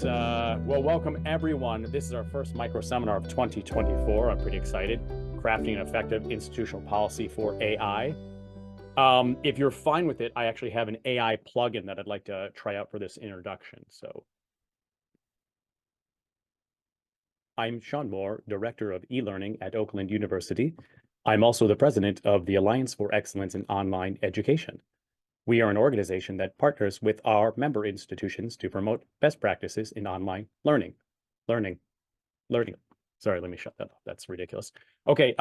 right. Well, welcome everyone. This is our first micro seminar of 2024. I'm pretty excited. Crafting an effective institutional policy for AI. If you're fine with it, I actually have an AI plugin that I'd like to try out for this introduction. So I'm Sean Moore, Director of E-Learning at Oakland University. I'm also the president of the Alliance for Excellence in Online Education. We are an organization that partners with our member institutions to promote best practices in online learning. Sorry, let me shut that off. That's ridiculous. Okay,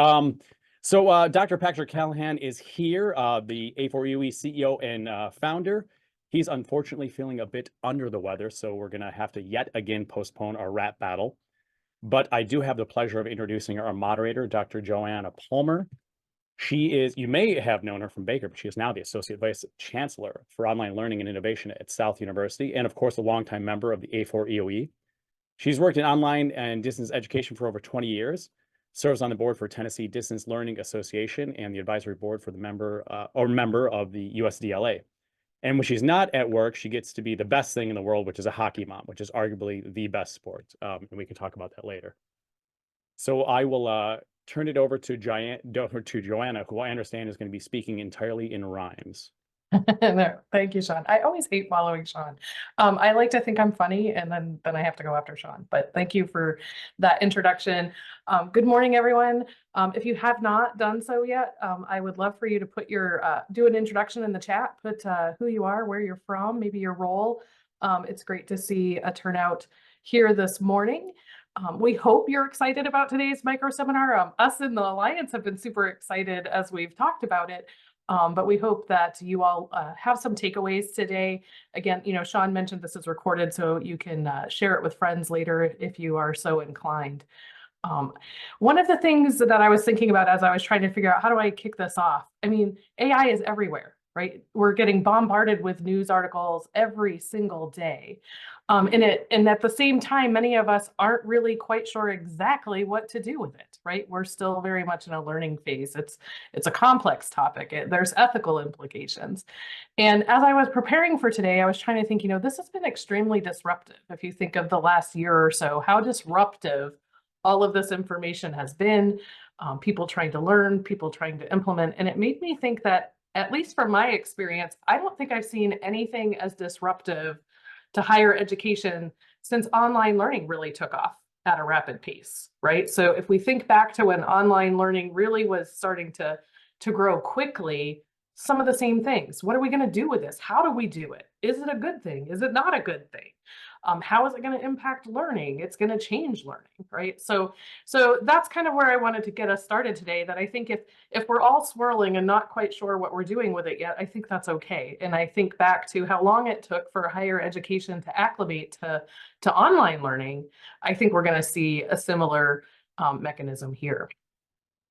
so Dr. Patrick Callahan is here, the A4EOE CEO and founder. He's unfortunately feeling a bit under the weather, so we're gonna have to yet again postpone our rap battle. But I do have the pleasure of introducing our moderator, Dr. Joanna Palmer. She is, you may have known her from Baker, but she is now the Associate Vice Chancellor for Online Learning and Innovation at South University, and of course, a longtime member of the A4EOE. She's worked in online and distance education for over 20 years, serves on the board for Tennessee Distance Learning Association and the advisory board for the member of the USDLA. And when she's not at work, she gets to be the best thing in the world, which is a hockey mom, which is arguably the best sport. And we can talk about that later. So I will turn it over to Joanna, who I understand is going to be speaking entirely in rhymes. No, thank you, Sean. I always hate following Sean. I like to think I'm funny, and then I have to go after Sean. But thank you for that introduction. Good morning, everyone. If you have not done so yet, I would love for you to put your do an introduction in the chat. Put who you are, where you're from, maybe your role. It's great to see a turnout here this morning. We hope you're excited about today's micro seminar. Us in the Alliance have been super excited as we've talked about it. But we hope that you all have some takeaways today. Again, Sean mentioned this is recorded, so you can share it with friends later if you are so inclined. One of the things that I was thinking about as I was trying to figure out how do I kick this off, I mean, AI is everywhere, right? We're getting bombarded with news articles every single day. And at the same time, many of us aren't really quite sure exactly what to do with it, right? We're still very much in a learning phase. It's a complex topic. There's ethical implications. And as I was preparing for today, I was trying to think, this has been extremely disruptive. If you think of the last year or so, how disruptive all of this information has been, people trying to learn, people trying to implement. And it made me think that, at least from my experience, I don't think I've seen anything as disruptive to higher education since online learning really took off at a rapid pace, right? So if we think back to when online learning really was starting to grow quickly, some of the same things. What are we going to do with this? How do we do it? Is it a good thing? Is it not a good thing? How is it going to impact learning? It's going to change learning, right? So that's kind of where I wanted to get us started today, that I think if we're all swirling and not quite sure what we're doing with it yet, I think that's okay. And I think back to how long it took for higher education to acclimate to online learning, I think we're going to see a similar mechanism here.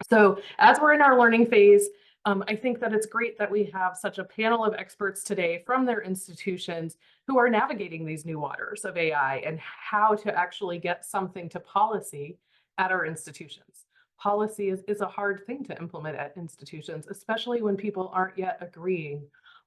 So as we're in our learning phase, I think that it's great that we have such a panel of experts today from their institutions who are navigating these new waters of AI and how to actually get something to policy at our institutions. Policy is a hard thing to implement at institutions, especially when people aren't yet agreeing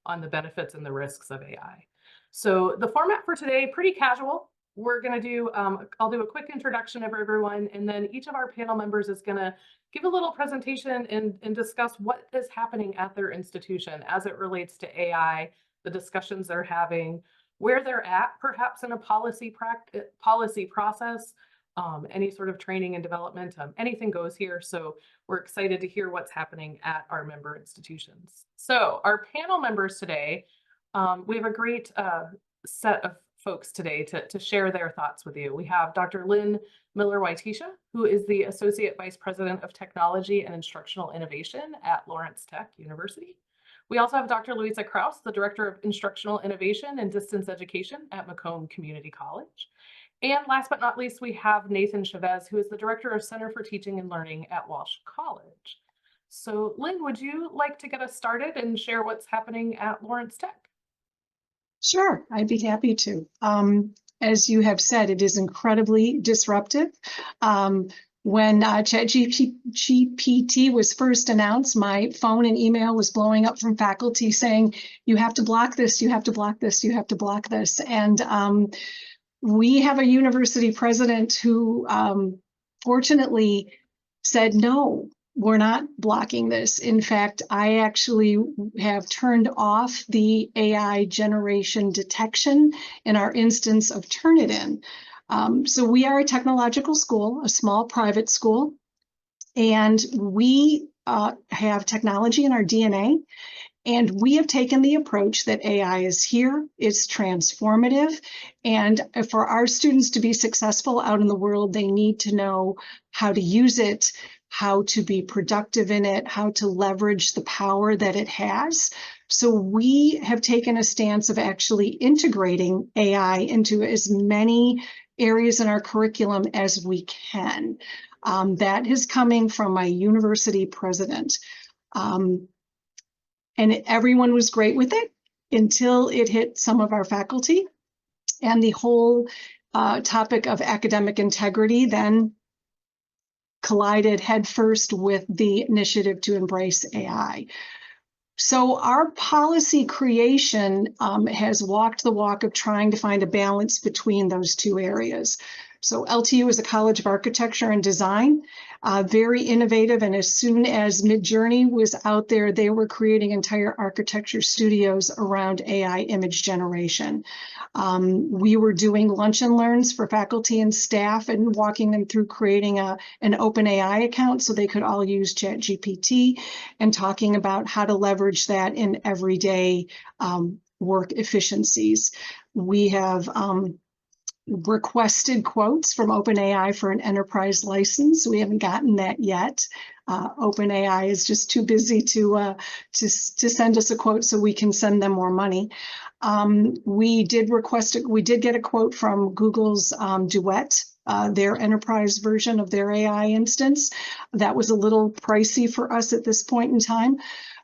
on the benefits and the risks of AI. So the format for today, pretty casual. We're going to do, I'll do a quick introduction of everyone, and then each of our panel members is going to give a little presentation and discuss what is happening at their institution as it relates to AI, the discussions they're having, where they're at, perhaps in a policy process, any sort of training and development, anything goes here. So we're excited to hear what's happening at our member institutions. So our panel members today, we have a great set of folks today to share their thoughts with you. We have Dr. Lynn Miller-Waitisha, who is the Associate Vice President of Technology and Instructional Innovation at Lawrence Tech University. We also have Dr. Louisa Kraus, the Director of Instructional Innovation and Distance Education at Macomb Community College. And last but not least, we have Nathan Chavez, who is the Director of Center for Teaching and Learning at Walsh College. So Lynn, would you like to get us started and share what's happening at Lawrence Tech? Sure, I'd be happy to. As you have said, it is incredibly disruptive. When ChatGPT was first announced, my phone and email was blowing up from faculty saying, you have to block this, you have to block this, you have to block this. And We have a university president who fortunately said, no, we're not blocking this. In fact, I actually have turned off the AI generation detection in our instance of Turnitin. So we are a technological school, a small private school, and we have technology in our DNA. And we have taken the approach that AI is here, it's transformative, and for our students to be successful out in the world, they need to know how to use it, how to be productive in it, how to leverage the power that it has. So we have taken a stance of actually integrating AI into as many areas in our curriculum as we can. That is coming from my university president. And everyone was great with it until it hit some of our faculty. And the whole topic of academic integrity then collided headfirst with the initiative to embrace AI. So our policy creation has walked the walk of trying to find a balance between those two areas. So LTU is a College of Architecture and Design, very innovative. And as soon as Midjourney was out there, they were creating entire architecture studios around AI image generation. We were doing lunch and learns for faculty and staff and walking them through creating an OpenAI account so they could all use ChatGPT, and talking about how to leverage that in everyday work efficiencies. We have requested quotes from OpenAI for an enterprise license. We haven't gotten that yet. OpenAI is just too busy to send us a quote so we can send them more money. We did get a quote from Google's Duet, their enterprise version of their AI instance. That was a little pricey for us at this point in time.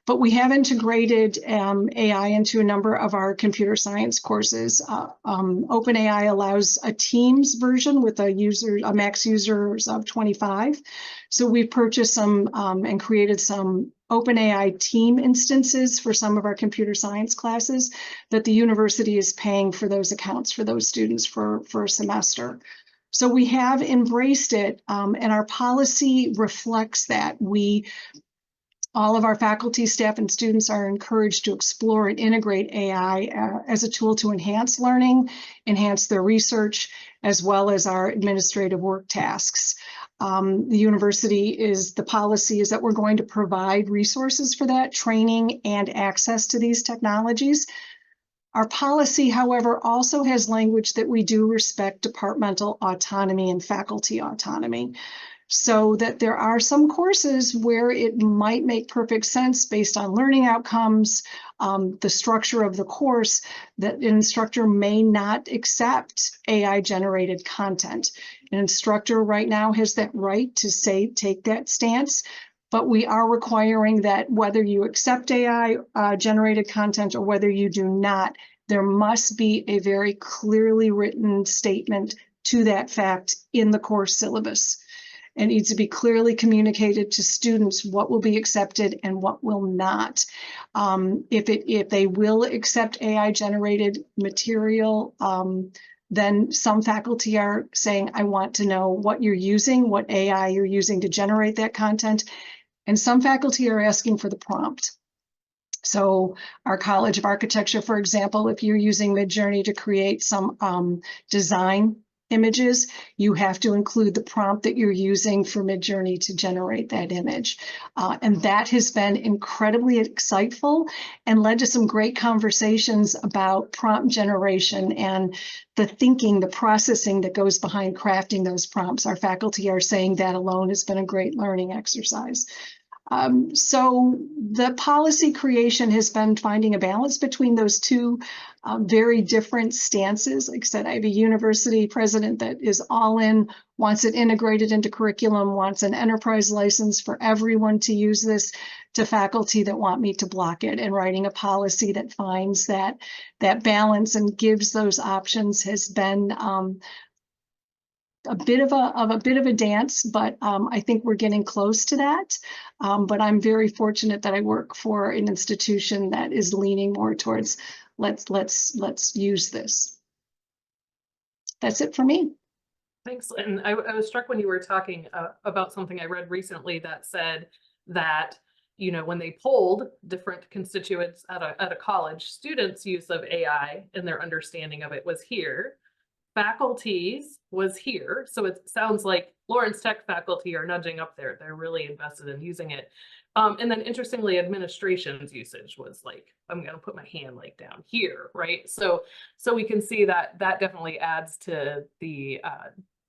But we have integrated AI into a number of our computer science courses. OpenAI allows a Teams version with a max users of 25. So we've purchased some and created some OpenAI team instances for some of our computer science classes that the university is paying for those accounts for those students for a semester. So we have embraced it, and our policy reflects that. All of our faculty, staff, and students are encouraged to explore and integrate AI as a tool to enhance learning, enhance their research, as well as our administrative work tasks. The policy is that we're going to provide resources for that, training and access to these technologies. Our policy, however, also has language that we do respect departmental autonomy and faculty autonomy, so that there are some courses where it might make perfect sense based on learning outcomes, the structure of the course, that an instructor may not accept AI-generated content. An instructor right now has that right to take that stance, but we are requiring that whether you accept AI-generated content or whether you do not, there must be a very clearly written statement to that fact in the course syllabus. It needs to be clearly communicated to students what will be accepted and what will not. If they will accept AI-generated material, then some faculty are saying, I want to know what you're using, what AI you're using to generate that content. And some faculty are asking for the prompt. So our College of Architecture, for example, if you're using Midjourney to create some design images, you have to include the prompt that you're using for Midjourney to generate that image. And that has been incredibly insightful and led to some great conversations about prompt generation and the thinking, the processing that goes behind crafting those prompts. Our faculty are saying that alone has been a great learning exercise. So the policy creation has been finding a balance between those two very different stances. Like I said, I have a university president that is all in, wants it integrated into curriculum, wants an enterprise license for everyone to use this, to faculty that want me to block it, and writing a policy that finds that balance and gives those options has been a bit of a dance, but I think we're getting close to that. But I'm very fortunate that I work for an institution that is leaning more towards let's use this. that's it for me. Thanks. And I was struck when you were talking about something I read recently that said that, you know, when they polled different constituents at a college, students' use of AI and their understanding of it was here. Faculties was here. So it sounds like Lawrence Tech faculty are nudging up there. They're really invested in using it. And then interestingly, administration's usage was like, I'm going to put my hand like down here, right? So we can see that that definitely adds to the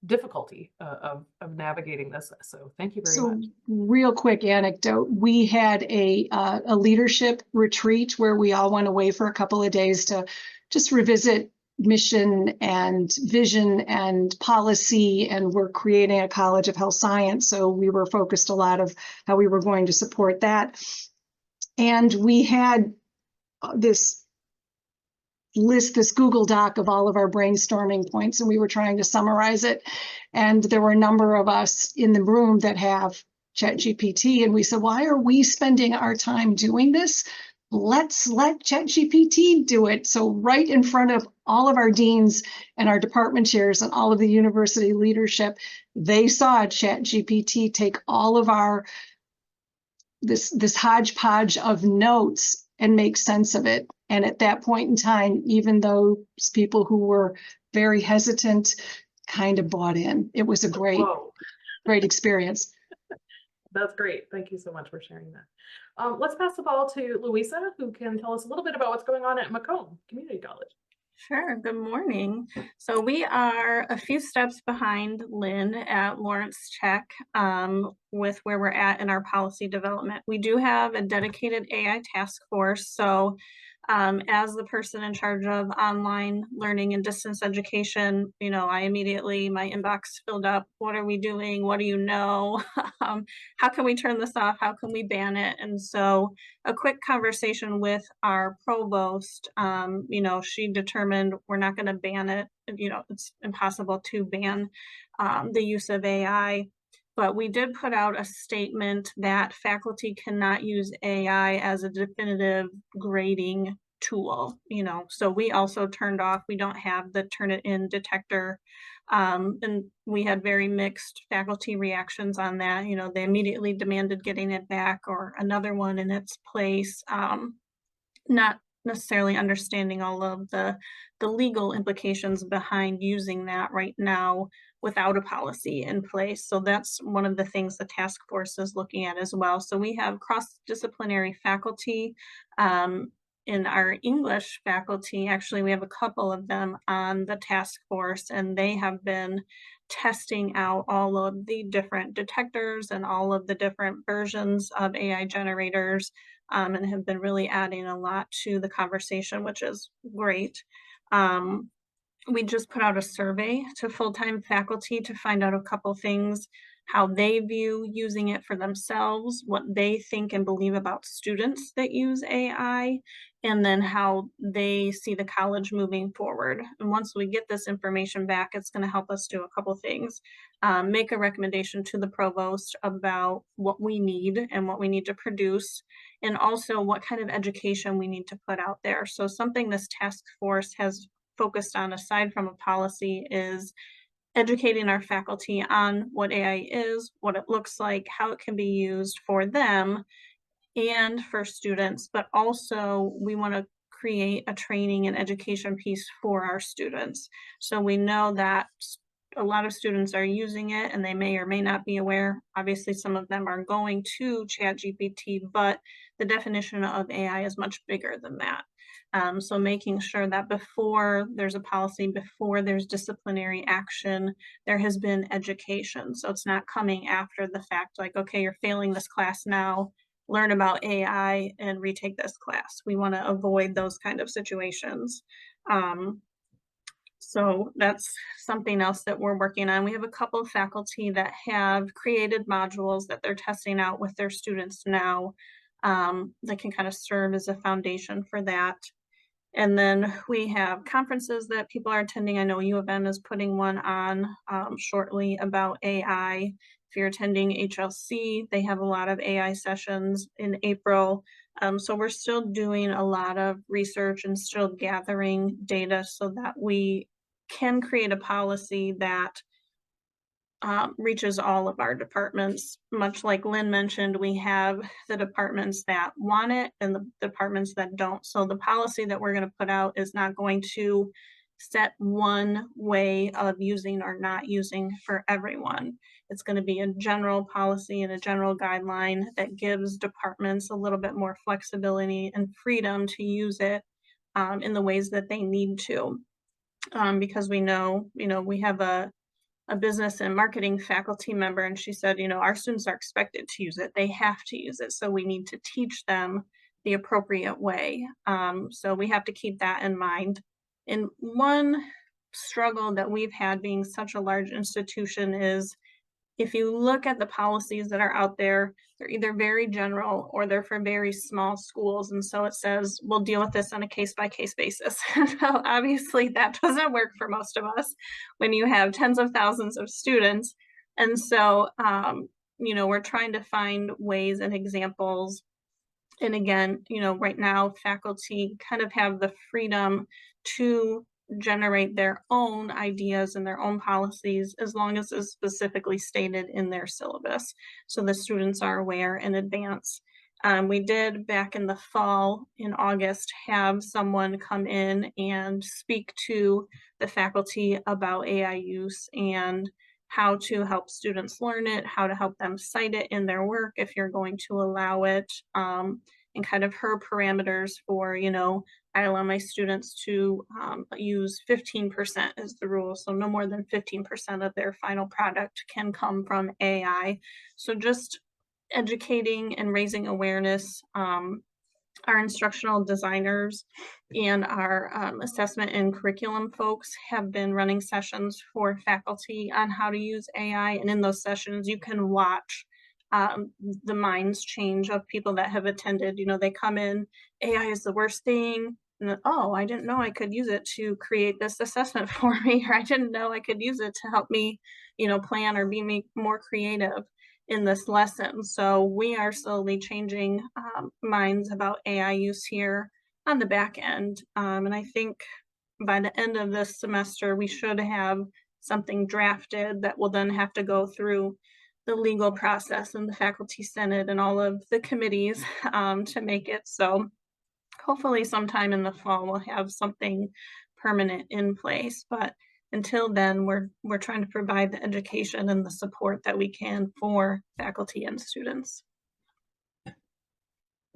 difficulty of navigating this. So thank you very much. Real quick anecdote, we had a leadership retreat where we all went away for a couple of days to just revisit mission and vision and policy, and we're creating a College of Health Science. So we were focused a lot of how we were going to support that. And we had this Google Doc of all of our brainstorming points, and we were trying to summarize it. And there were a number of us in the room that have ChatGPT, and we said, why are we spending our time doing this? Let's let ChatGPT do it. So right in front of all of our deans and our department chairs and all of the university leadership, they saw ChatGPT take all of our this hodgepodge of notes and make sense of it. And at that point in time, even those people who were very hesitant kind of bought in. It was a great experience. That's great. Thank you so much for sharing that. Let's pass the ball to Louisa, who can tell us a little bit about what's going on at Macomb Community College. Sure. Good morning. So we are a few steps behind Lynn at Lawrence Tech with where we're at in our policy development. We do have a dedicated AI task force. So as the person in charge of online learning and distance education, you know, my inbox filled up. What are we doing? What do you know? How can we turn this off? How can we ban it? And so a quick conversation with our provost, you know, she determined we're not going to ban it. You know, it's impossible to ban the use of AI. But we did put out a statement that faculty cannot use AI as a definitive grading tool, you know, so we also turned off, we don't have the Turnitin detector. And we had very mixed faculty reactions on that. You know, they immediately demanded getting it back or another one in its place, not necessarily understanding all of the legal implications behind using that right now without a policy in place. So that's one of the things the task force is looking at as well. So we have cross-disciplinary faculty in our English faculty. Actually, we have a couple of them on the task force, and they have been testing out all of the different detectors and all of the different versions of AI generators, and have been really adding a lot to the conversation, which is great. We just put out a survey to full-time faculty to find out a couple things, how they view using it for themselves, what they think and believe about students that use AI, and then how they see the college moving forward. And once we get this information back, it's going to help us do a couple things. Make a recommendation to the provost about what we need and what we need to produce, and also what kind of education we need to put out there. So something this task force has focused on, aside from a policy, is educating our faculty on what AI is, what it looks like, how it can be used for them and for students, but also we want to create a training and education piece for our students. So we know that a lot of students are using it and they may or may not be aware. Obviously, some of them are going to ChatGPT, but the definition of AI is much bigger than that. So making sure that before there's a policy, before there's disciplinary action, there has been education. So it's not coming after the fact, like, okay, you're failing this class now, learn about AI and retake this class. We want to avoid those kind of situations. So that's something else that we're working on. We have a couple of faculty that have created modules that they're testing out with their students now that can kind of serve as a foundation for that. And then we have conferences that people are attending. I know U of M is putting one on shortly about AI. If you're attending HLC, they have a lot of AI sessions in April. So we're still doing a lot of research and still gathering data so that we can create a policy that reaches all of our departments. Much like Lynn mentioned, we have the departments that want it and the departments that don't. So the policy that we're going to put out is not going to set one way of using or not using for everyone. It's going to be a general policy and a general guideline that gives departments a little bit more flexibility and freedom to use it in the ways that they need to. Because we know, we have a business and marketing faculty member, and she said, our students are expected to use it. They have to use it. So we need to teach them the appropriate way. So we have to keep that in mind. And one struggle that we've had being such a large institution is if you look at the policies that are out there, they're either very general or they're for very small schools. And so it says, we'll deal with this on a case-by-case basis. So obviously that doesn't work for most of us when you have tens of thousands of students. And so, we're trying to find ways and examples. And again, right now faculty kind of have the freedom to generate their own ideas and their own policies as long as it's specifically stated in their syllabus. So the students are aware in advance. We did back in the fall in August have someone come in and speak to the faculty about AI use and how to help students learn it, how to help them cite it in their work if you're going to allow it, and kind of her parameters for, I allow my students to use 15% as the rule. So no more than 15% of their final product can come from AI. So just educating and raising awareness. Our instructional designers and our assessment and curriculum folks have been running sessions for faculty on how to use AI. And in those sessions, you can watch the minds change of people that have attended. They come in, AI is the worst thing. And then, oh, I didn't know I could use it to create this assessment for me, or I didn't know I could use it to help me, plan or be more creative in this lesson. So we are slowly changing minds about AI use here on the back end. And I think by the end of this semester, we should have something drafted that will then have to go through the legal process and the faculty senate and all of the committees to make it. So hopefully sometime in the fall, we'll have something permanent in place. But until then, we're trying to provide the education and the support that we can for faculty and students.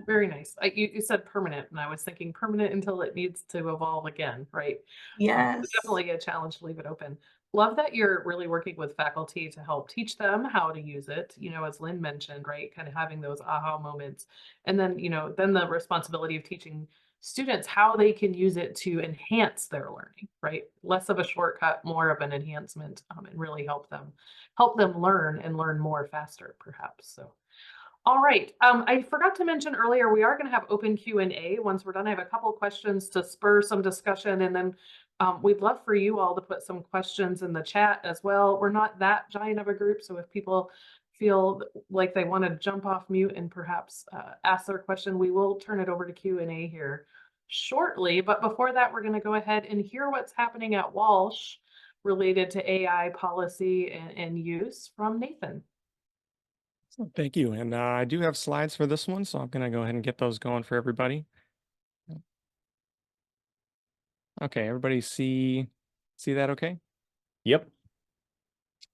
Very nice. You said permanent, and I was thinking permanent until it needs to evolve again, right? Yes. Definitely a challenge to leave it open. Love that you're really working with faculty to help teach them how to use it, as Lynn mentioned, right? Kind of having those aha moments. And then, then the responsibility of teaching students how they can use it to enhance their learning, right? Less of a shortcut, more of an enhancement, and really help them learn and learn more faster, perhaps. So all right. I forgot to mention earlier, we are going to have open Q&A once we're done. I have a couple questions to spur some discussion, and then we'd love for you all to put some questions in the chat as well. We're not that giant of a group, so if people feel like they want to jump off mute and perhaps ask their question, we will turn it over to Q&A here shortly. But before that, we're going to go ahead and hear what's happening at Walsh related to AI policy and use from Nathan. Thank you. And I do have slides for this one, so I'm going to go ahead and get those going for everybody. Okay, everybody see that okay? Yep.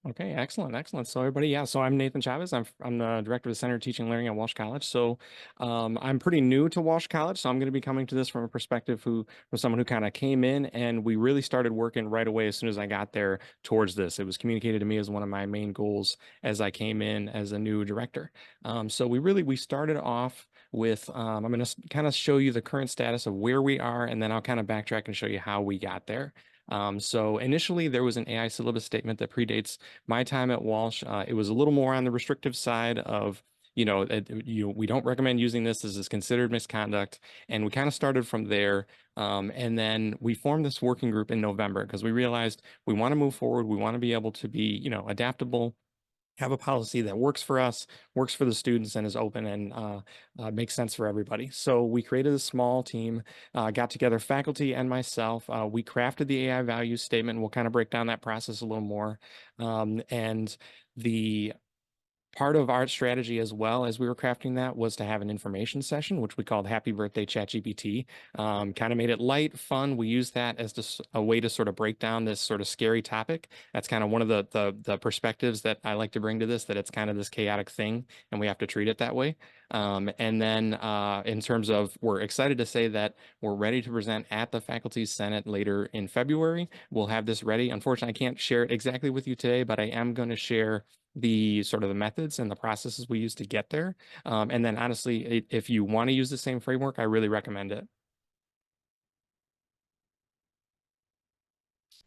Okay, excellent, excellent. So everybody, yeah, so I'm Nathan Chavez. I'm the director of the Center of Teaching and Learning at Walsh College. So I'm pretty new to Walsh College, so I'm going to be coming to this from a perspective from someone who kind of came in, and we really started working right away as soon as I got there towards this. It was communicated to me as one of my main goals as I came in as a new director. So we started off with, I'm going to kind of show you the current status of where we are, and then I'll kind of backtrack and show you how we got there. So initially there was an AI syllabus statement that predates my time at Walsh. It was a little more on the restrictive side of, we don't recommend using this. This is considered misconduct. And we kind of started from there. And then we formed this working group in November because we realized we want to move forward. We want to be able to be, adaptable have a policy that works for us, works for the students, and is open and makes sense for everybody. So we created a small team, got together faculty and myself. We crafted the AI values statement. We'll kind of break down that process a little more. And the part of our strategy as well as we were crafting that was to have an information session, which we called Happy Birthday ChatGPT. Kind of made it light, fun. We used that as just a way to sort of break down this sort of scary topic. That's kind of one of the perspectives that I like to bring to this, that it's kind of this chaotic thing and we have to treat it that way. And then in terms of, we're excited to say that we're ready to present at the Faculty Senate later in February. We'll have this ready. Unfortunately, I can't share it exactly with you today, but I am going to share the sort of the methods and the processes we use to get there. And then honestly, if you want to use the same framework, I really recommend it.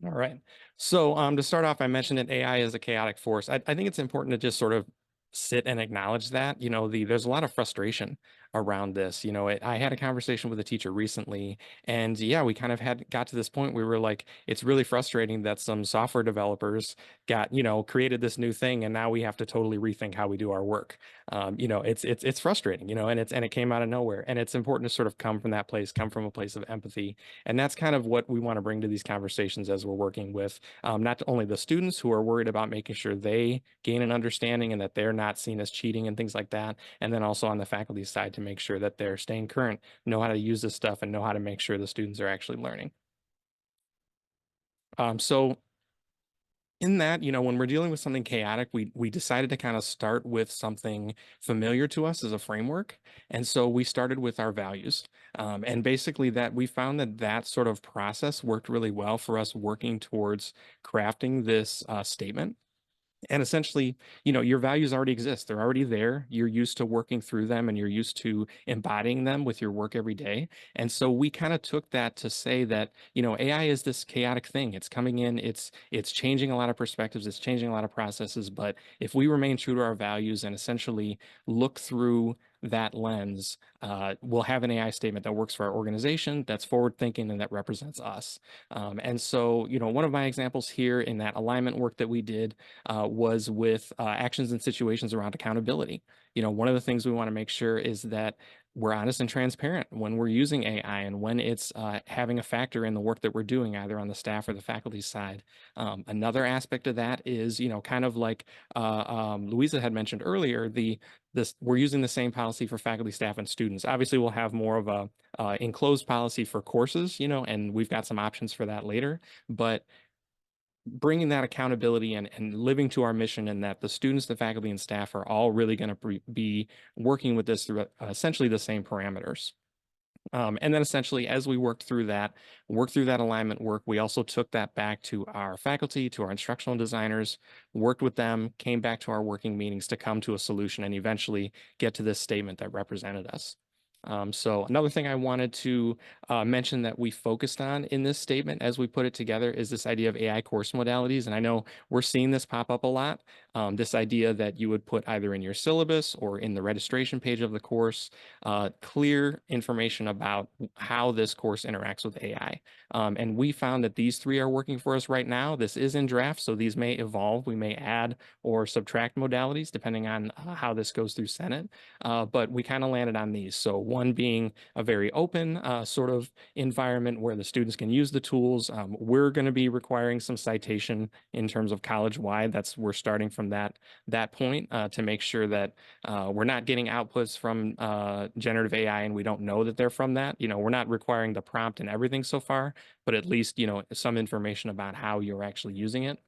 All right. So to start off, I mentioned that AI is a chaotic force. I think it's important to just sort of sit and acknowledge that, there's a lot of frustration around this. I had a conversation with a teacher recently, and yeah, we kind of got to this point where we were like, it's really frustrating that some software developers created this new thing, and now we have to totally rethink how we do our work. It's frustrating, and it came out of nowhere. And it's important to sort of come from that place, come from a place of empathy. And that's kind of what we want to bring to these conversations as we're working with not only the students who are worried about making sure they gain an understanding and that they're not seen as cheating and things like that, and then also on the faculty side to make sure that they're staying current, know how to use this stuff, and know how to make sure the students are actually learning. So in that, when we're dealing with something chaotic, we decided to kind of start with something familiar to us as a framework. And so we started with our values. And basically that we found that sort of process worked really well for us working towards crafting this statement. And essentially, your values already exist. They're already there. You're used to working through them and you're used to embodying them with your work every day. And so we kind of took that to say that, AI is this chaotic thing. It's coming in, it's changing a lot of perspectives, it's changing a lot of processes. But if we remain true to our values and essentially look through that lens, we'll have an AI statement that works for our organization, that's forward thinking, and that represents us. And so, one of my examples here in that alignment work that we did was with actions and situations around accountability. One of the things we want to make sure is that we're honest and transparent when we're using AI and when it's having a factor in the work that we're doing, either on the staff or the faculty side. Another aspect of that is, kind of like Louisa had mentioned earlier, we're using the same policy for faculty, staff, and students. Obviously, we'll have more of a enclosed policy for courses, and we've got some options for that later. But bringing that accountability and living to our mission, and that the students, the faculty, and staff are all really going to be working with this through essentially the same parameters. And then essentially, as we worked through that alignment work, we also took that back to our faculty, to our instructional designers, worked with them, came back to our working meetings to come to a solution and eventually get to this statement that represented us. So another thing I wanted to mention that we focused on in this statement as we put it together is this idea of AI course modalities. And I know we're seeing this pop up a lot. This idea that you would put either in your syllabus or in the registration page of the course, clear information about how this course interacts with AI. And we found that these three are working for us right now. This is in draft, so these may evolve. We may add or subtract modalities depending on how this goes through Senate. But we kind of landed on these. So one being a very open sort of environment where the students can use the tools. We're going to be requiring some citation in terms of college-wide. We're starting from that point to make sure that we're not getting outputs from generative AI and we don't know that they're from that. We're not requiring the prompt and everything so far, but at least, some information about how you're actually using it.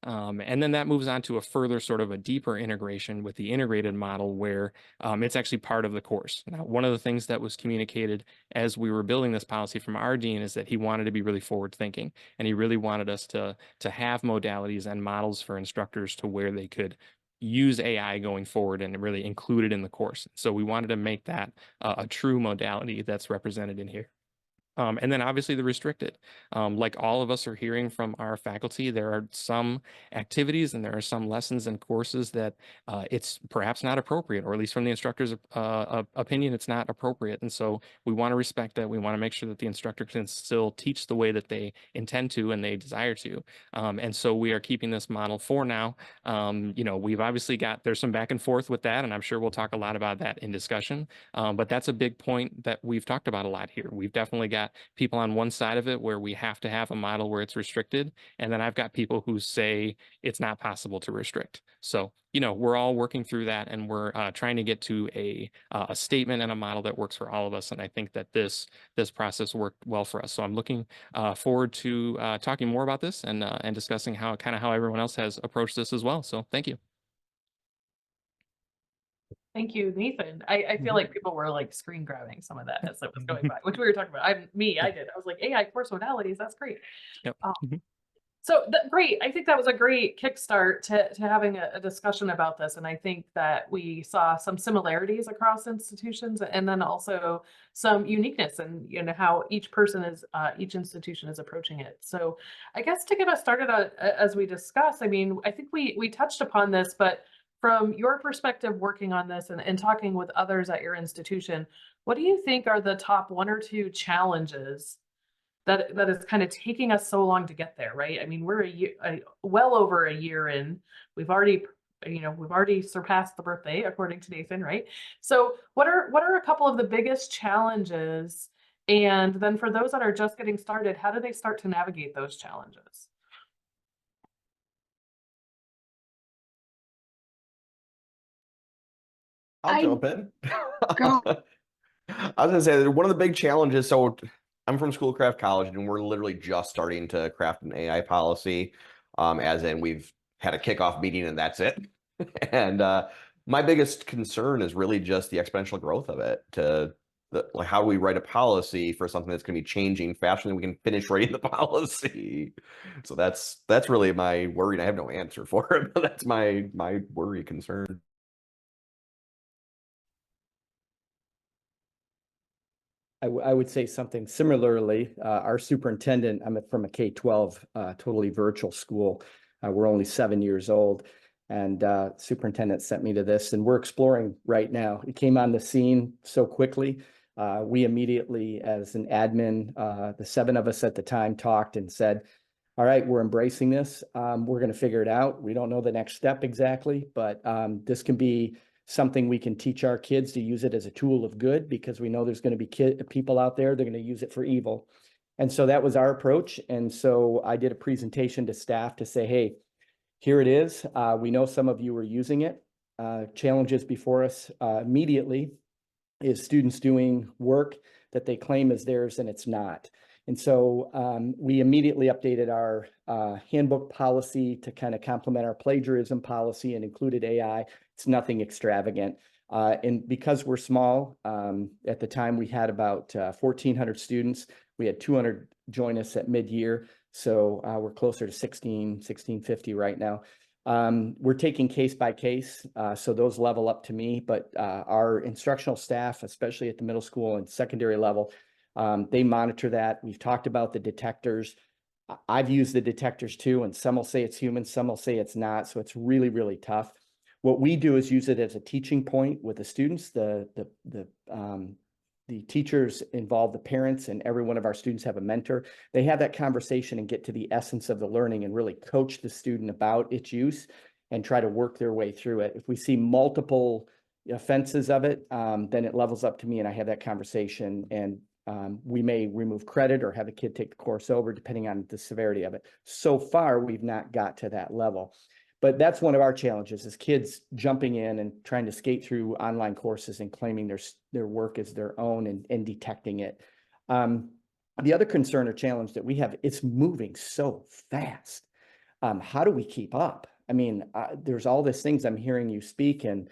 And then that moves on to a further sort of a deeper integration with the integrated model where it's actually part of the course. Now, one of the things that was communicated as we were building this policy from our dean is that he wanted to be really forward thinking, and he really wanted us to have modalities and models for instructors to where they could use AI going forward and really include it in the course. So we wanted to make that a true modality that's represented in here. And then obviously the restricted. Like all of us are hearing from our faculty, there are some activities and there are some lessons and courses that it's perhaps not appropriate, or at least from the instructor's opinion, it's not appropriate. And so we want to respect that. We want to make sure that the instructor can still teach the way that they intend to and they desire to. And so we are keeping this model for now. You know, we've obviously there's some back and forth with that, and I'm sure we'll talk a lot about that in discussion. But that's a big point that we've talked about a lot here. We've definitely got people on one side of it where we have to have a model where it's restricted. And then I've got people who say it's not possible to restrict. So, you know, we're all working through that, and we're trying to get to a statement and a model that works for all of us. And I think that this process worked well for us. So I'm looking forward to talking more about this and discussing how everyone else has approached this as well. So thank you. Thank you, Nathan. I feel like people were like screen grabbing some of that as it was going by, which we were talking about. I did. I was like, AI course modalities, that's great. Yep. So great. I think that was a great kickstart to having a discussion about this. And I think that we saw some similarities across institutions, and then also some uniqueness in, you know, how each institution is approaching it. So I guess to get us started as we discuss, I mean, I think we touched upon this, but from your perspective working on this and talking with others at your institution, what do you think are the top 1 or 2 challenges that is kind of taking us so long to get there, right? I mean, we're well over a year in. We've already surpassed the birthday, according to Nathan, right? So what are a couple of the biggest challenges? And then for those that are just getting started, how do they start to navigate those challenges? I'll I- jump in. Go. I was gonna say that one of the big challenges. So I'm from Schoolcraft College, and we're literally just starting to craft an AI policy. As in, we've had a kickoff meeting, and that's it. And my biggest concern is really just the exponential growth of it. Like, how do we write a policy for something that's going to be changing faster than we can finish writing the policy? So that's really my worry, and I have no answer for it. But that's my worry, concern. I would say something similarly. Our superintendent, I'm from a K-12 totally virtual school. We're only 7 years old, and superintendent sent me to this, and we're exploring right now. It came on the scene so quickly. We immediately, as an admin, the 7 of us at the time talked and said, all right, we're embracing this. We're going to figure it out. We don't know the next step exactly, but this can be something we can teach our kids to use it as a tool of good, because we know there's going to be people out there, they're going to use it for evil. And so that was our approach. And so I did a presentation to staff to say, hey, here it is. We know some of you are using it. Challenges before us immediately is students doing work that they claim is theirs and it's not. And so we immediately updated our handbook policy to kind of complement our plagiarism policy and included AI. It's nothing extravagant. And because we're small, at the time we had about 1,400 students. We had 200 join us at mid-year. So we're closer to 1,650 right now. We're taking case by case, so those level up to me, but our instructional staff, especially at the middle school and secondary level, they monitor that. We've talked about the detectors. I've used the detectors too, and some will say it's human, some will say it's not. So it's really, really tough. What we do is use it as a teaching point with the students. The teachers involve the parents, and every one of our students have a mentor. They have that conversation and get to the essence of the learning and really coach the student about its use and try to work their way through it. If we see multiple offenses of it, then it levels up to me and I have that conversation, and we may remove credit or have a kid take the course over depending on the severity of it. So far, we've not got to that level. But that's one of our challenges, is kids jumping in and trying to skate through online courses and claiming their work is their own and detecting it. The other concern or challenge that we have, it's moving so fast. How do we keep up? I mean, there's all these things I'm hearing you speak and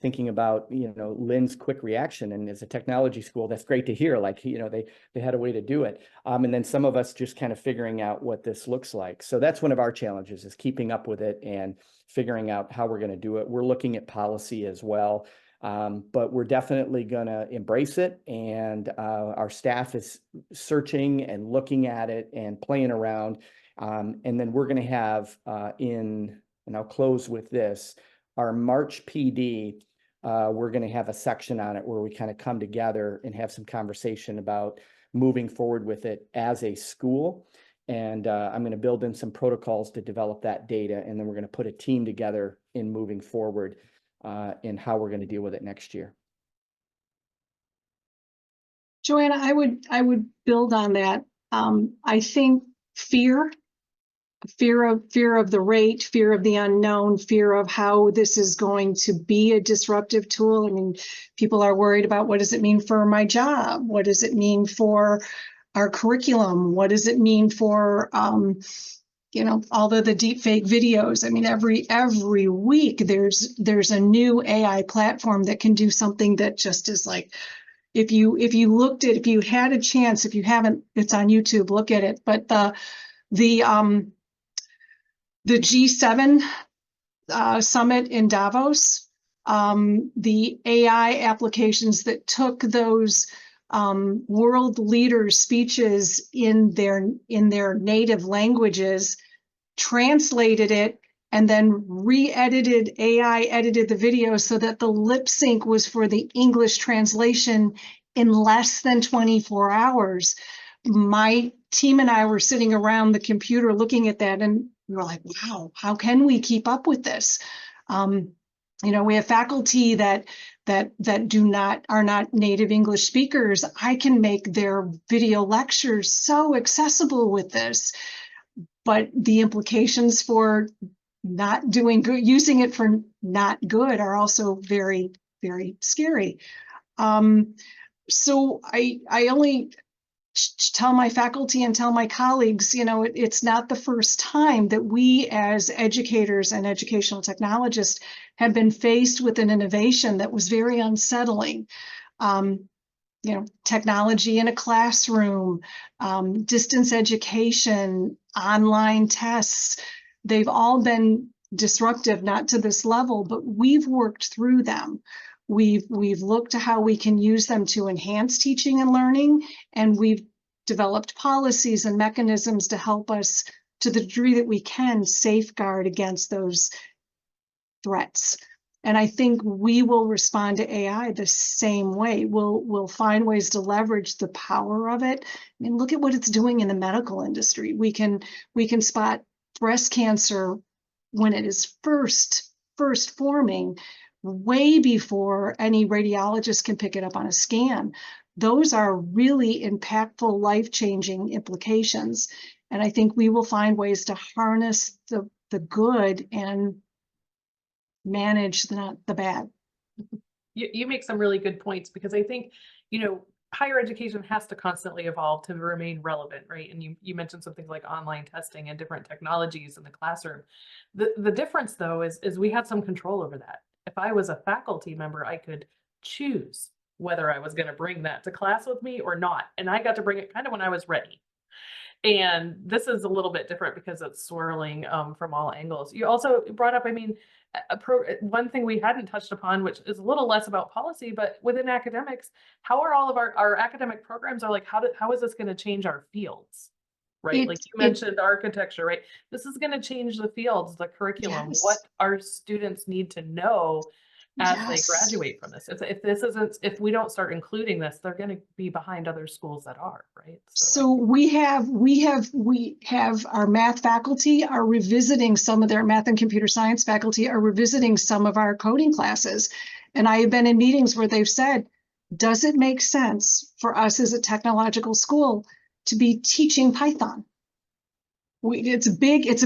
thinking about, Lynn's quick reaction. And as a technology school, that's great to hear. Like, they had a way to do it. And then some of us just kind of figuring out what this looks like. So that's one of our challenges, is keeping up with it and figuring out how we're going to do it. We're looking at policy as well. But we're definitely going to embrace it, and our staff is searching and looking at it and playing around. And then we're going to have and I'll close with this, our March PD, we're going to have a section on it where we kind of come together and have some conversation about moving forward with it as a school. And I'm going to build in some protocols to develop that data, and then we're going to put a team together in moving forward in how we're going to deal with it next year. Joanna, I would build on that. I think fear of the rate, fear of the unknown, fear of how this is going to be a disruptive tool. I mean, people are worried about, what does it mean for my job? What does it mean for our curriculum? What does it mean for all the deep fake videos? I mean, every week there's a new AI platform that can do something that just is like, if you had a chance, if you haven't, it's on YouTube, look at it. But the G7 summit in Davos, the AI applications that took those world leaders' speeches in their native languages, translated it, and then AI edited the video so that the lip sync was for the English translation in less than 24 hours. My team and I were sitting around the computer looking at that, and we were like, wow, how can we keep up with this? We have faculty that are not native English speakers. I can make their video lectures so accessible with this, but the implications for not doing good, using it for not good, are also very, very scary. So I only tell my faculty and tell my colleagues, it's not the first time that we as educators and educational technologists have been faced with an innovation that was very unsettling. Technology in a classroom, distance education, online tests, they've all been disruptive, not to this level, but we've worked through them. We've looked at how we can use them to enhance teaching and learning, and we've developed policies and mechanisms to help us, to the degree that we can, safeguard against those threats. And I think we will respond to AI the same way. We'll find ways to leverage the power of it. I mean, look at what it's doing in the medical industry. We can spot breast cancer when it is first forming, way before any radiologist can pick it up on a scan. Those are really impactful, life-changing implications. And I think we will find ways to harness the good and manage the bad. You make some really good points, because I think, higher education has to constantly evolve to remain relevant, right? And you mentioned some things like online testing and different technologies in the classroom. The difference, though, is we had some control over that. If I was a faculty member, I could choose whether I was going to bring that to class with me or not. And I got to bring it kind of when I was ready. And this is a little bit different because it's swirling from all angles. You also brought up, one thing we hadn't touched upon, which is a little less about policy, but within academics, how are all of our academic programs are like, how is this going to change our fields? Right? Like you mentioned architecture, right? This is going to change the fields, the curriculum, Yes. what our students need to know as they graduate from this. If we don't start including this, they're going to be behind other schools that are, right? So we have our math faculty are revisiting some of their math and computer science faculty are revisiting some of our coding classes. And I have been in meetings where they've said, does it make sense for us as a technological school to be teaching Python? It's a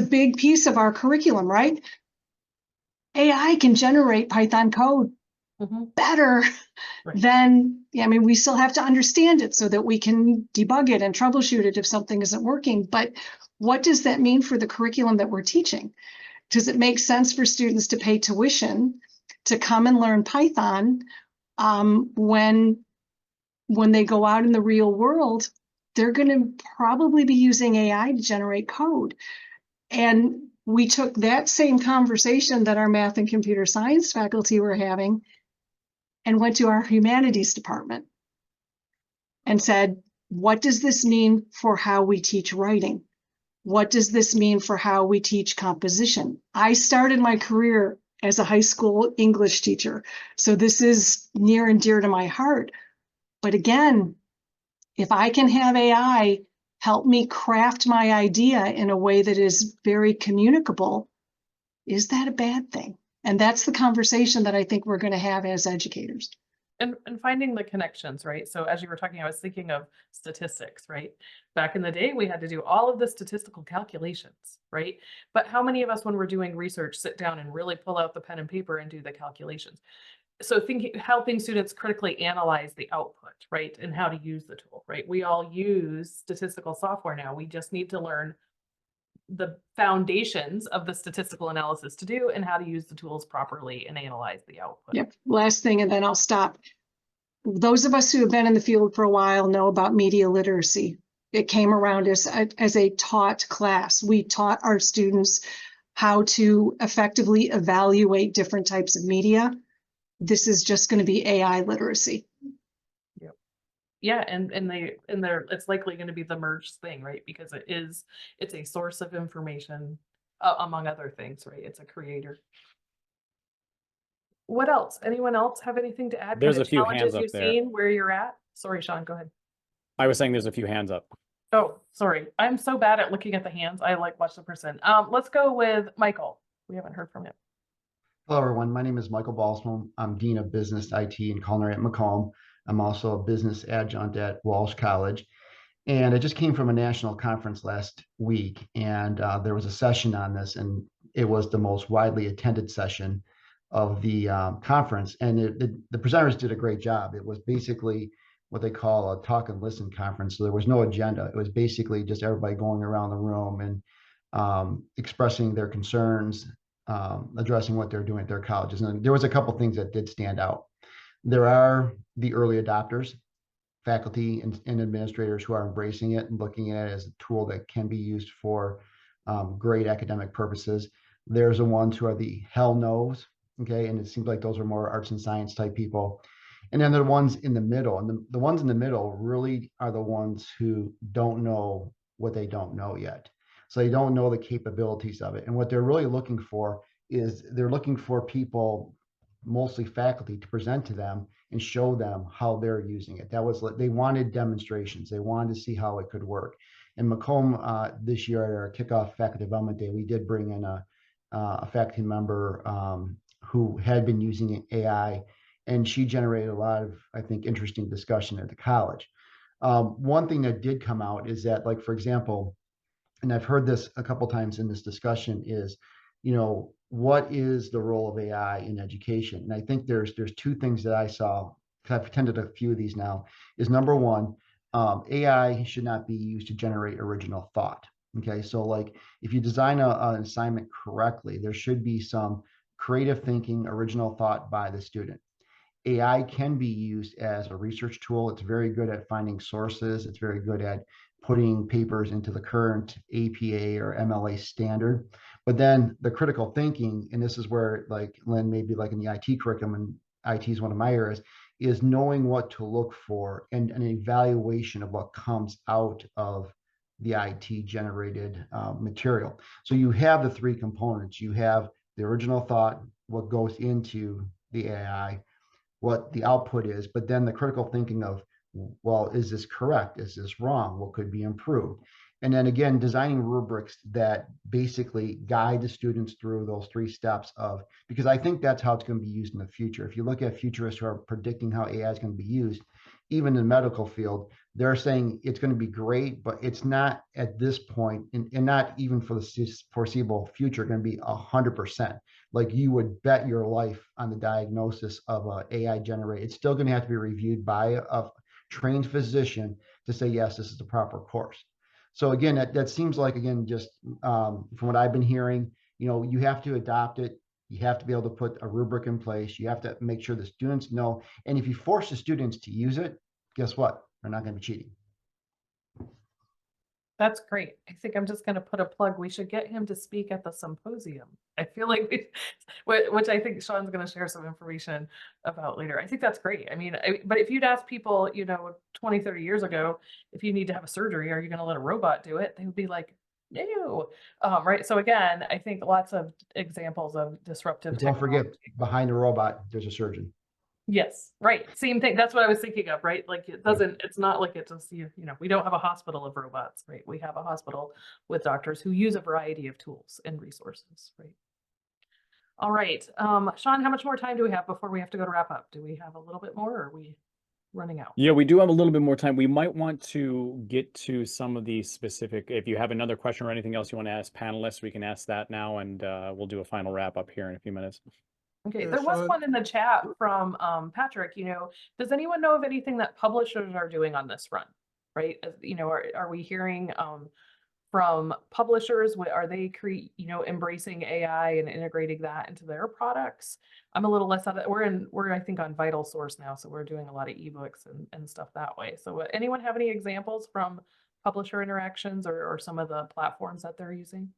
big piece of our curriculum, right? AI can generate Python code better than, we still have to understand it so that we can debug it and troubleshoot it if something isn't working. But what does that mean for the curriculum that we're teaching? Does it make sense for students to pay tuition to come and learn Python when they go out in the real world? They're going to probably be using AI to generate code. And we took that same conversation that our math and computer science faculty were having and went to our humanities department and said, what does this mean for how we teach writing? What does this mean for how we teach composition? I started my career as a high school English teacher, so this is near and dear to my heart. But again, if I can have AI help me craft my idea in a way that is very communicable, is that a bad thing? And that's the conversation that I think we're going to have as educators. And finding the connections, right? So as you were talking, I was thinking of statistics, right? Back in the day, we had to do all of the statistical calculations, right? But how many of us, when we're doing research, sit down and really pull out the pen and paper and do the calculations? So helping students critically analyze the output, right? And how to use the tool, right? We all use statistical software now. We just need to learn the foundations of the statistical analysis to do and how to use the tools properly and analyze the output. Yep. Last thing, and then I'll stop. Those of us who have been in the field for a while know about media literacy. It came around as a taught class. We taught our students how to effectively evaluate different types of media. This is just going to be AI literacy. Yeah, and it's likely going to be the merged thing, right? Because it's a source of information, among other things, right? It's a creator. What else? Anyone else have anything to add? There's Kind of a few challenges hands up you've there. seen, where you're at? Sorry, Sean, go ahead. I was saying there's a few hands up. Oh, sorry. I'm so bad at looking at the hands. I like watch the person. Let's go with Michael. We haven't heard from him. Hello, everyone. My name is Michael Balsam. I'm Dean of Business IT and Culinary at Macomb. I'm also a business adjunct at Walsh College. And I just came from a national conference last week, and there was a session on this, and it was the most widely attended session of the conference. And the presenters did a great job. It was basically what they call a talk and listen conference. So there was no agenda. It was basically just everybody going around the room and expressing their concerns, addressing what they're doing at their colleges. And there was a couple things that did stand out. There are the early adopters, faculty and administrators who are embracing it and looking at it as a tool that can be used for great academic purposes. There's the ones who are the hell no's, okay? And it seems like those are more arts and science type people. And then there are the ones in the middle. And the ones in the middle really are the ones who don't know what they don't know yet. So they don't know the capabilities of it. And what they're really looking for is they're looking for people, mostly faculty, to present to them and show them how they're using it. That was, they wanted demonstrations. They wanted to see how it could work. And Macomb this year at our kickoff faculty development day, we did bring in a faculty member who had been using AI, and she generated a lot of, I think, interesting discussion at the college. One thing that did come out is that, like, for example, and I've heard this a couple times in this discussion, is, you know, what is the role of AI in education? And I think there's two things that I saw, because I've attended a few of these now, is number one, AI should not be used to generate original thought. Okay, so like if you design an assignment correctly, there should be some creative thinking, original thought by the student. AI can be used as a research tool. It's very good at finding sources. It's very good at putting papers into the current APA or MLA standard. But then the critical thinking, and this is where, like Lynn, maybe like in the IT curriculum, and IT is one of my areas, is knowing what to look for and an evaluation of what comes out of the IT generated material. So you have the three components. You have the original thought, what goes into the AI, what the output is, but then the critical thinking of, well, is this correct? Is this wrong? What could be improved? And then again, designing rubrics that basically guide the students through those three steps of, because I think that's how it's going to be used in the future. If you look at futurists who are predicting how AI is going to be used, even in the medical field, they're saying it's going to be great, but it's not at this point, and not even for the foreseeable future, going to be 100%. Like you would bet your life on the diagnosis of an AI generated. It's still going to have to be reviewed by a trained physician to say, yes, this is the proper course. So again, that seems like, again, just from what I've been hearing, you know, you have to adopt it. You have to be able to put a rubric in place. You have to make sure the students know. And if you force the students to use it, guess what? They're not going to be cheating. That's great. I think I'm just gonna put a plug. We should get him to speak at the symposium. I feel like which I think Sean's gonna share some information about later. I think that's great. I mean, but if you'd ask people, 20, 30 years ago, if you need to have a surgery, are you gonna let a robot do it? They would be like, no. Right. So again, I think lots of examples of disruptive But don't forget, technology. behind the robot, there's a surgeon. Yes, right. Same thing. That's what I was thinking of, right? Like it's not like it just, we don't have a hospital of robots, right? We have a hospital with doctors who use a variety of tools and resources, right? All right. Sean, how much more time do we have before we have to go to wrap up? Do we have a little bit more or are we running out? Yeah, we do have a little bit more time. We might want to get to some of the specific, if you have another question or anything else you want to ask panelists, we can ask that now, and we'll do a final wrap up here in a few minutes. Okay, Yeah, there was Sean. one in the chat from Patrick, does anyone know of anything that publishers are doing on this front? Right? Are we hearing from publishers? Are they embracing AI and integrating that into their products? I'm a little less on it. We're I think on Vital Source now, so we're doing a lot of ebooks and stuff that way. So anyone have any examples from publisher interactions or some of the platforms that they're using?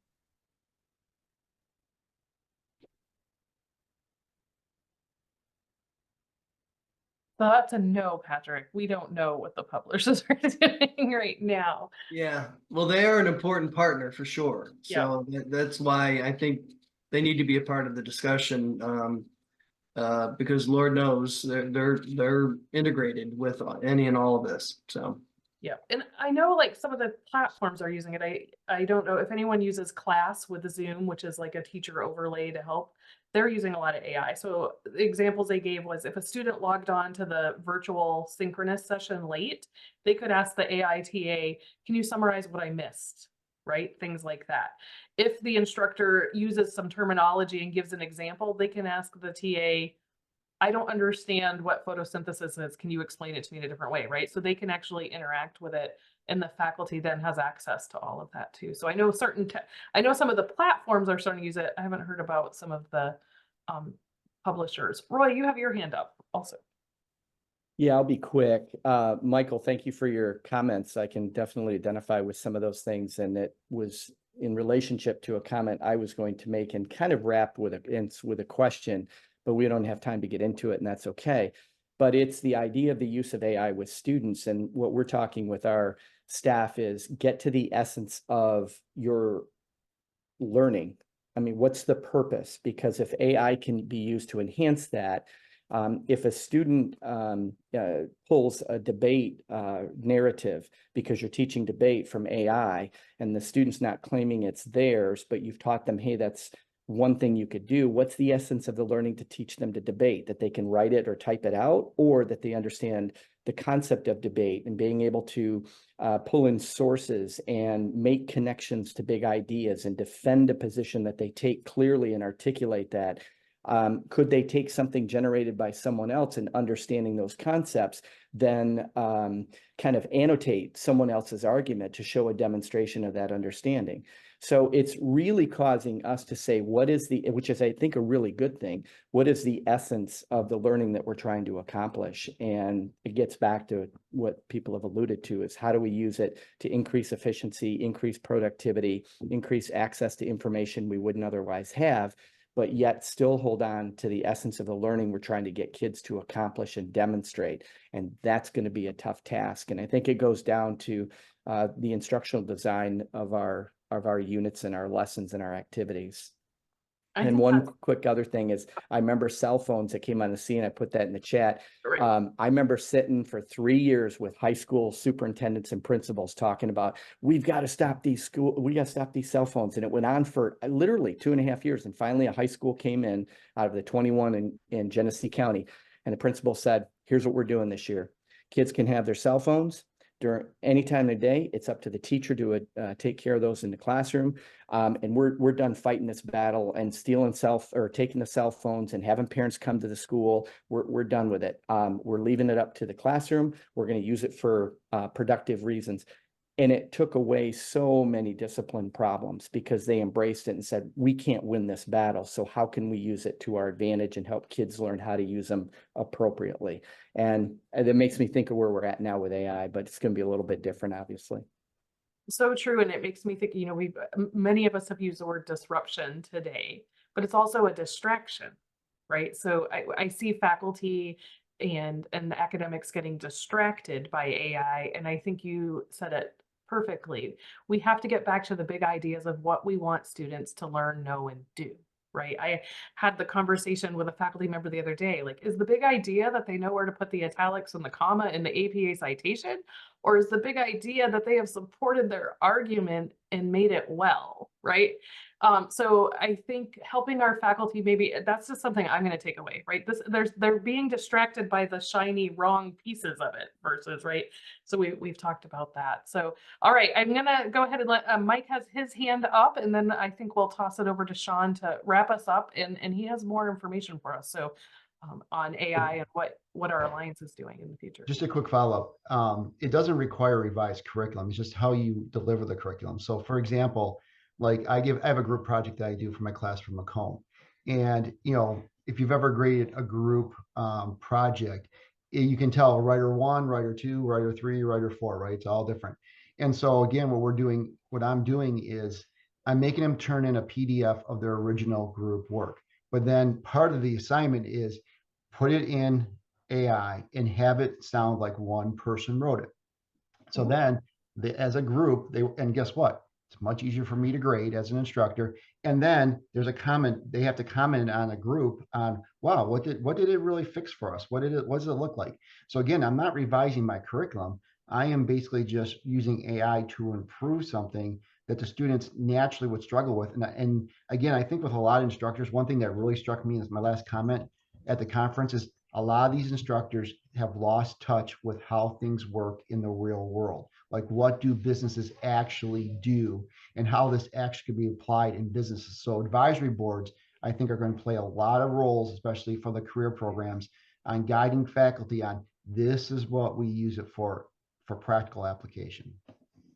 So that's a no, Patrick. We don't know what the publishers are doing right now. Yeah, well, they are an important partner for sure. Yeah. So that's why I think they need to be a part of the discussion. Because Lord knows they're integrated with any and all of this. So Yeah, and I know like some of the platforms are using it. I don't know if anyone uses Class with Zoom, which is like a teacher overlay to help. They're using a lot of AI. So the examples they gave was if a student logged on to the virtual synchronous session late, they could ask the AI TA, can you summarize what I missed? Right? Things like that. If the instructor uses some terminology and gives an example, they can ask the TA, I don't understand what photosynthesis is. Can you explain it to me in a different way? Right. So they can actually interact with it, and the faculty then has access to all of that too. So I know I know some of the platforms are starting to use it. I haven't heard about some of the publishers. Roy, you have your hand up also. Yeah, I'll be quick. Michael, thank you for your comments. I can definitely identify with some of those things, and it was in relationship to a comment I was going to make and kind of wrapped with a question, but we don't have time to get into it, and that's okay. But it's the idea of the use of AI with students, and what we're talking with our staff is get to the essence of your learning. I mean, what's the purpose? Because if AI can be used to enhance that, if a student pulls a debate narrative because you're teaching debate from AI and the student's not claiming it's theirs, but you've taught them, hey, that's one thing you could do. What's the essence of the learning to teach them to debate? That they can write it or type it out, or that they understand the concept of debate and being able to pull in sources and make connections to big ideas and defend a position that they take clearly and articulate that. Could they take something generated by someone else and understanding those concepts, then kind of annotate someone else's argument to show a demonstration of that understanding? So it's really causing us to say, which is, I think, a really good thing. What is the essence of the learning that we're trying to accomplish? And it gets back to what people have alluded to, is how do we use it to increase efficiency, increase productivity, increase access to information we wouldn't otherwise have, but yet still hold on to the essence of the learning we're trying to get kids to accomplish and demonstrate. And that's going to be a tough task. And I think it goes down to the instructional design of our units and our lessons and our activities. And one quick other thing is, I remember cell phones that came on the scene. I put that in the chat. I remember sitting for 3 years with high school superintendents and principals talking about, we got to stop these cell phones. And it went on for literally 2.5 years. And finally a high school came in out of the 21 in Genesee County. And the principal said, here's what we're doing this year. Kids can have their cell phones during any time of the day. It's up to the teacher to take care of those in the classroom. And we're done fighting this battle and taking the cell phones and having parents come to the school. We're done with it. We're leaving it up to the classroom. We're going to use it for productive reasons. And it took away so many discipline problems because they embraced it and said, we can't win this battle. So how can we use it to our advantage and help kids learn how to use them appropriately? And that makes me think of where we're at now with AI, but it's going to be a little bit different, obviously. So true, and it makes me think, many of us have used the word disruption today, but it's also a distraction, right? So I see faculty and academics getting distracted by AI, and I think you said it perfectly. We have to get back to the big ideas of what we want students to learn, know, and do. Right. I had the conversation with a faculty member the other day, like, is the big idea that they know where to put the italics and the comma in the APA citation? Or is the big idea that they have supported their argument and made it well, right? So I think helping our faculty, maybe that's just something I'm going to take away, right? They're being distracted by the shiny wrong pieces of it versus, right? So we've talked about that. So, all right, I'm going to go ahead and let Mike has his hand up, and then I think we'll toss it over to Sean to wrap us up, and he has more information for us. So on AI and what our alliance is doing in the future. Just a quick follow-up. It doesn't require revised curriculum. It's just how you deliver the curriculum. So for example, like I have a group project that I do for my class from Macomb. And, if you've ever graded a group project, you can tell writer 1, writer 2, writer 3, writer 4, right? It's all different. And so again, what I'm doing is I'm making them turn in a PDF of their original group work. But then part of the assignment is put it in AI and have it sound like one person wrote it. So then as a group, and guess what? It's much easier for me to grade as an instructor. And then there's a comment, they have to comment on a group on, wow, what did it really fix for us? What does it look like? So again, I'm not revising my curriculum. I am basically just using AI to improve something that the students naturally would struggle with. And again, I think with a lot of instructors, one thing that really struck me is my last comment at the conference is a lot of these instructors have lost touch with how things work in the real world. Like, what do businesses actually do and how this actually could be applied in businesses. So advisory boards, I think, are going to play a lot of roles, especially for the career programs, on guiding faculty on this is what we use it for practical application.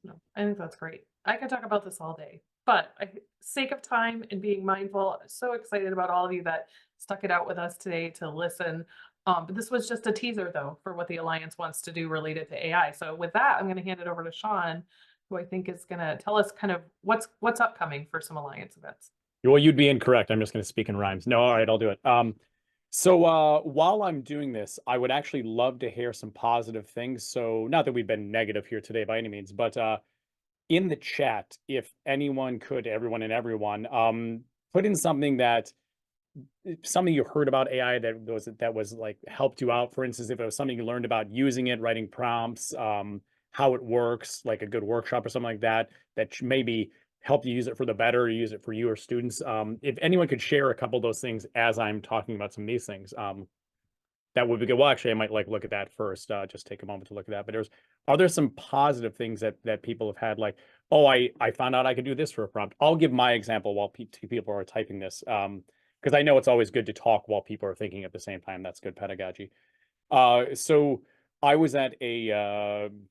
No, I think that's great. I could talk about this all day, but sake of time and being mindful, I'm so excited about all of you that stuck it out with us today to listen. But this was just a teaser, though, for what the Alliance wants to do related to AI. So with that, I'm going to hand it over to Sean, who I think is going to tell us kind of what's upcoming for some Alliance events. Well, you'd be incorrect. I'm just going to speak in rhymes. No, all right, I'll do it. So while I'm doing this, I would actually love to hear some positive things. So not that we've been negative here today by any means, but in the chat, if anyone could, everyone and everyone, put in something you heard about AI that was like helped you out. For instance, if it was something you learned about using it, writing prompts, how it works, like a good workshop or something like that, that maybe help you use it for the better, or use it for you or students. If anyone could share a couple of those things as I'm talking about some of these things, that would be good. Well, actually, I might look at that first, just take a moment to look at that. But are there some positive things that people have had, like, oh, I found out I could do this for a prompt. I'll give my example while two people are typing this, because I know it's always good to talk while people are thinking at the same time. That's good pedagogy. So I was at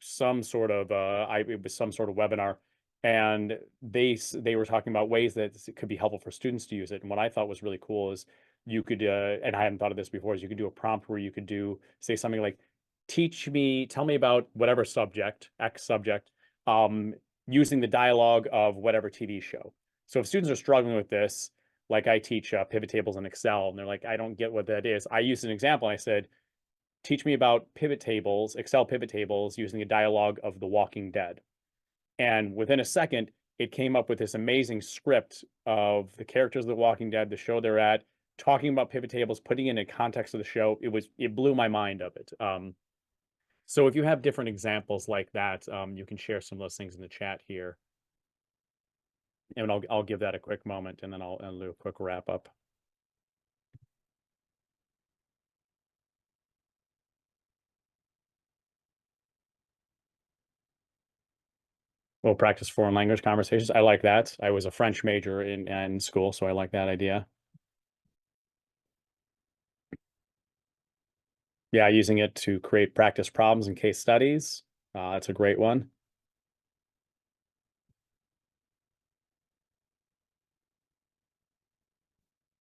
some sort of webinar, and they were talking about ways that it could be helpful for students to use it. And what I thought was really cool is you could, and I hadn't thought of this before, is you could do a prompt where you could say something like, tell me about whatever subject, X subject, using the dialogue of whatever TV show. So if students are struggling with this, like I teach pivot tables in Excel, and they're like, I don't get what that is. I used an example. I said, teach me about pivot tables, Excel pivot tables, using the dialogue of The Walking Dead. And within a second, it came up with this amazing script of the characters of The Walking Dead, the show they're at, talking about pivot tables, putting it in context of the show. It blew my mind of it. So if you have different examples like that, you can share some of those things in the chat here. And I'll give that a quick moment, and then I'll do a quick wrap up. We'll practice foreign language conversations. I like that. I was a French major in school, so I like that idea. Yeah, using it to create practice problems and case studies. That's a great one.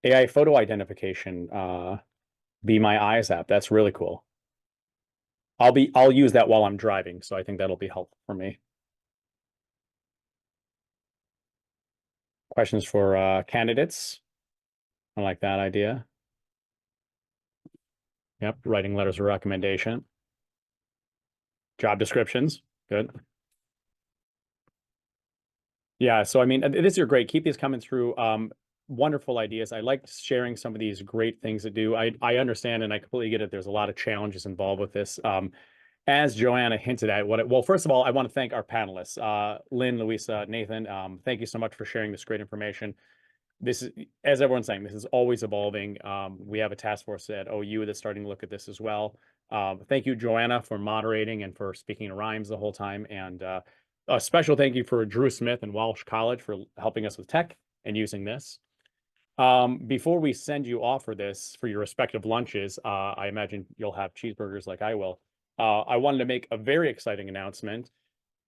AI photo identification, Be My Eyes app. That's really cool. I'll use that while I'm driving, so I think that'll be helpful for me. Questions for candidates? I like that idea. Yep, writing letters of recommendation. Job descriptions, good. Yeah, so I mean, these are great. Keep these coming through. Wonderful ideas. I like sharing some of these great things to do. I understand and I completely get it. There's a lot of challenges involved with this. As Joanna hinted at, well, first of all, I want to thank our panelists, Lynn, Louisa, Nathan. Thank you so much for sharing this great information. This is, as everyone's saying, this is always evolving. We have a task force at OU that's starting to look at this as well. Thank you, Joanna, for moderating and for speaking in rhymes the whole time. And a special thank you for Drew Smith and Walsh College for helping us with tech and using this. Before we send you off for this, for your respective lunches, I imagine you'll have cheeseburgers like I will. I wanted to make a very exciting announcement.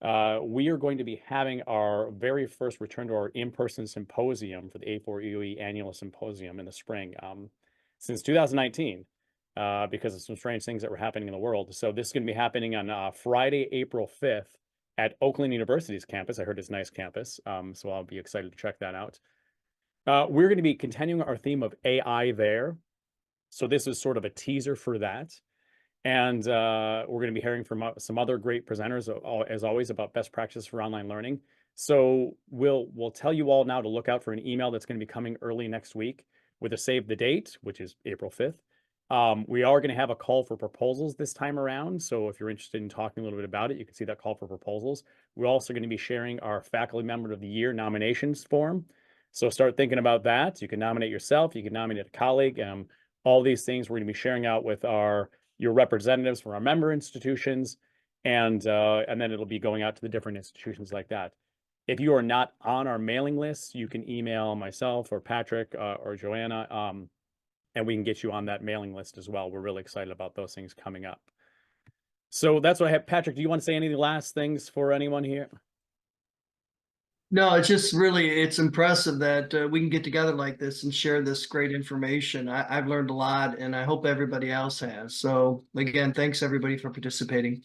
We are going to be having our very first return to our in-person symposium for the A4EOE annual symposium in the spring, since 2019, because of some strange things that were happening in the world. So this is going to be happening on Friday, April 5th at Oakland University's campus. I heard it's a nice campus, so I'll be excited to check that out. We're going to be continuing our theme of AI there. So this is sort of a teaser for that. And we're going to be hearing from some other great presenters, as always, about best practices for online learning. So we'll tell you all now to look out for an email that's going to be coming early next week with a save the date, which is April 5th. We are going to have a call for proposals this time around. So if you're interested in talking a little bit about it, you can see that call for proposals. We're also going to be sharing our Faculty Member of the Year nominations form. So start thinking about that. You can nominate yourself. You can nominate a colleague. All these things we're going to be sharing out with your representatives from our member institutions, and then it'll be going out to the different institutions like that. If you are not on our mailing list, you can email myself or Patrick or Joanna, and we can get you on that mailing list as well. We're really excited about those things coming up. So that's what I have. Patrick, do you want to say any last things for anyone here? No, it's just really, it's impressive that we can get together like this and share this great information. I've learned a lot and I hope everybody else has. So again, thanks everybody for participating.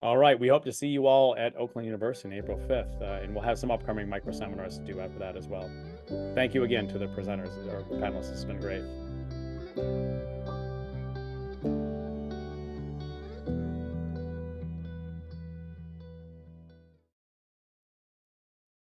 All right, we hope to see you all at Oakland University on April 5th, and we'll have some upcoming micro seminars to do after that as well. Thank you again to the presenters, our panelists. It's been great.